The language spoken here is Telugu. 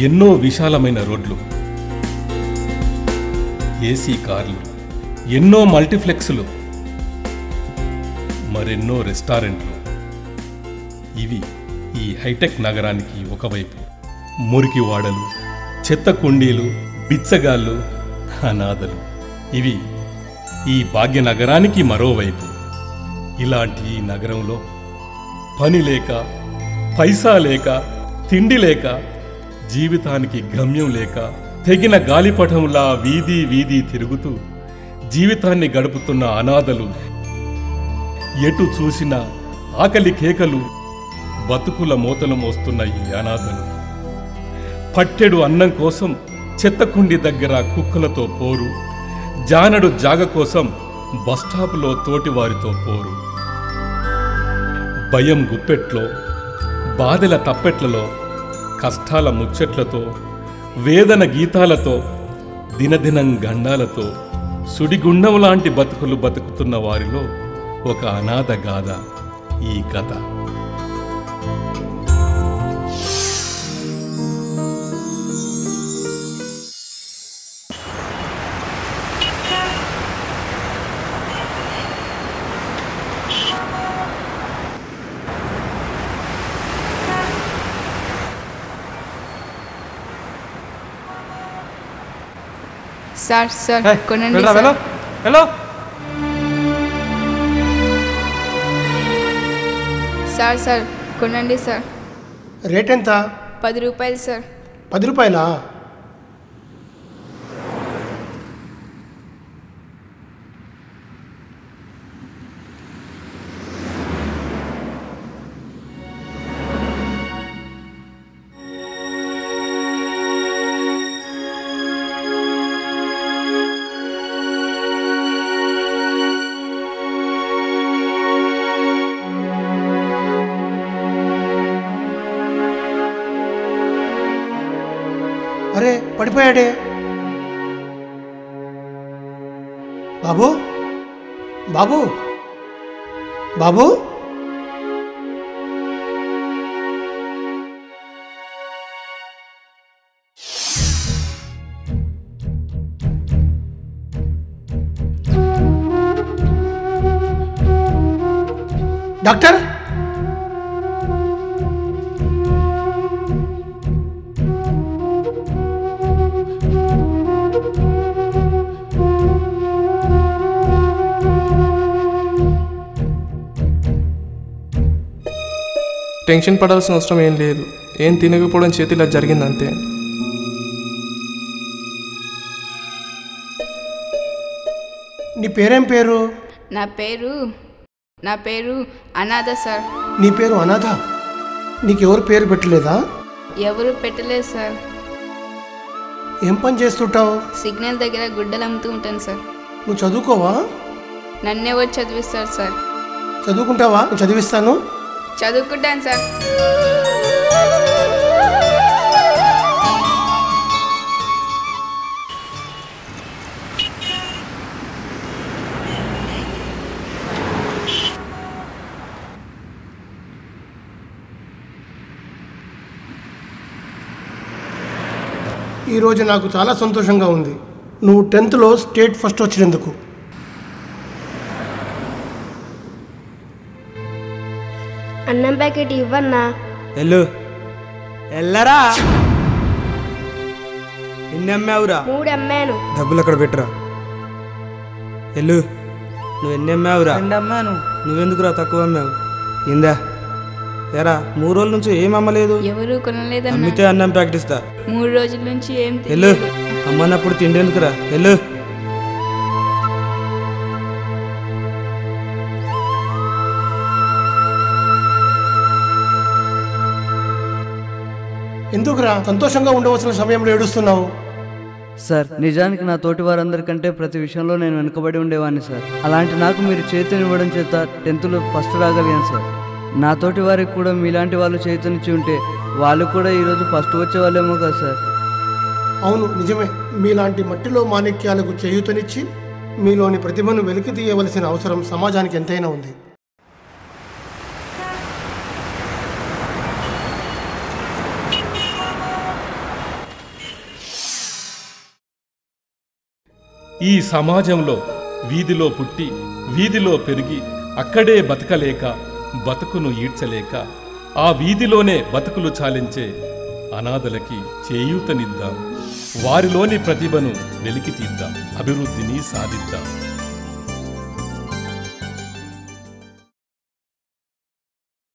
ఎన్నో విశాలమైన రోడ్లు, ఏసీ కార్లు, ఎన్నో మల్టీప్లెక్స్లు, మరెన్నో రెస్టారెంట్లు. ఇవి ఈ హైటెక్ నగరానికి ఒకవైపు. మురికి వాడలు, చెత్త కుండీలు, బిచ్చగాళ్ళు, అనాథలు. ఇవి ఈ భాగ్యనగరానికి మరోవైపు. ఇలాంటి ఈ నగరంలో పని లేక, పైసా లేక, తిండి లేక, జీవితానికి గమ్యం లేక, తెగిన గాలిపటంలా వీధి వీధి తిరుగుతూ జీవితాన్ని గడుపుతున్న అనాథలు, ఎటు చూసినా ఆకలి కేకలు, బతుకుల మూతలు మోస్తున్న ఈ అనాథలు, పట్టెడు అన్నం కోసం చెత్తకుండి దగ్గర కుక్కలతో పోరు, జానడు జాగ కోసం బస్టాపులో తోటివారితో పోరు. భయం గుప్పెట్లో, బాధల తప్పెట్లలో, కష్టాల ముచ్చట్లతో, వేదన గీతాలతో, దినదినం గండాలతో సుడిగుండం లాంటి బతుకులు బతుకుతున్న వారిలో ఒక అనాథ గాథ ఈ కథ. సార్ సార్ కొనండి సార్. హలో సార్ సార్ కొనండి సార్. రేట్ ఎంత? 10 రూపాయలు సార్. 10 రూపాయలా? అరే పడిపోయాడే. బాబు బాబు బాబు డాక్టర్, టెన్షన్ పడాల్సిన అవసరం ఏం లేదు. ఏం తినకపోవడం చేతి ఇలా జరిగిందంతే. నీ పేరేం పేరు? నా పేరు అనాథ సార్. నీ పేరు అనాథ? నీకెవరు పేరు పెట్టలేదా? ఎవరు పెట్టలేదు సార్. ఏం పని చేస్తుంటావు? సిగ్నల్ దగ్గర గుడ్డలు అమ్ముతూ ఉంటాను సార్. నువ్వు చదువుకోవా? నన్నెవరు చదివిస్తారు సార్? చదువుకుంటావా? నేను చదివిస్తాను. చదువుకుంటాను సార్. ఈరోజు నాకు చాలా సంతోషంగా ఉంది. నువ్వు 10th స్టేట్ ఫస్ట్ వచ్చినందుకు. అన్నం ప్యాకెట్ ఇవ్వన్నా. ఎల్లు ఎల్లరా. ఎన్ని అమ్మావురా? 3 అమ్మాను. డబ్బులు అక్కడ పెట్టరా. ఎల్లు. నువ్వు ఎన్ని అమ్మావురా? 2 అమ్మాను. నువ్వెందుకురా తక్కువ అమ్మావు? ఇందా ఎరా 3 రోజుల నుంచి ఏం అమ్మలేదు. ఎవరు కొనలేదన్నా. అమ్మితే అన్నం ప్యాకెట్ ఇస్తా. 3 రోజుల నుంచి ఏం ఎల్లు. అమ్మన్నప్పుడు తిండేందుకురా. ఎల్లు. ఎందుకురా సంతోషంగా ఉండవలసిన సమయంలో ఏడుస్తున్నావు? సార్, నిజానికి నా తోటి వారందరికంటే ప్రతి విషయంలో నేను వెనుకబడి ఉండేవాడిని సార్. అలాంటి నాకు మీరు చేతినివ్వడం చేత 10th ఫస్ట్ రాగలిగాను సార్. నా తోటి వారికి కూడా మీలాంటి వాళ్ళు చేతినిచ్చి ఉంటే వాళ్ళు కూడా ఈరోజు ఫస్ట్ వచ్చేవాళ్ళేమో కదా సార్. అవును, నిజమే. మీలాంటి మట్టిలో మాణిక్యాలకు చేయూతనిచ్చి మీలోని ప్రతిభను వెలికి తీయవలసిన అవసరం సమాజానికి ఎంతైనా ఉంది. ఈ సమాజంలో వీధిలో పుట్టి వీధిలో పెరిగి అక్కడే బతకలేక బతుకును ఈడ్చలేక ఆ వీధిలోనే బతుకులు చాలించే అనాథలకి చేయూతనిద్దాం. వారిలోని ప్రతిభను వెలికి తీద్దాం. అభివృద్ధిని సాధిద్దాం.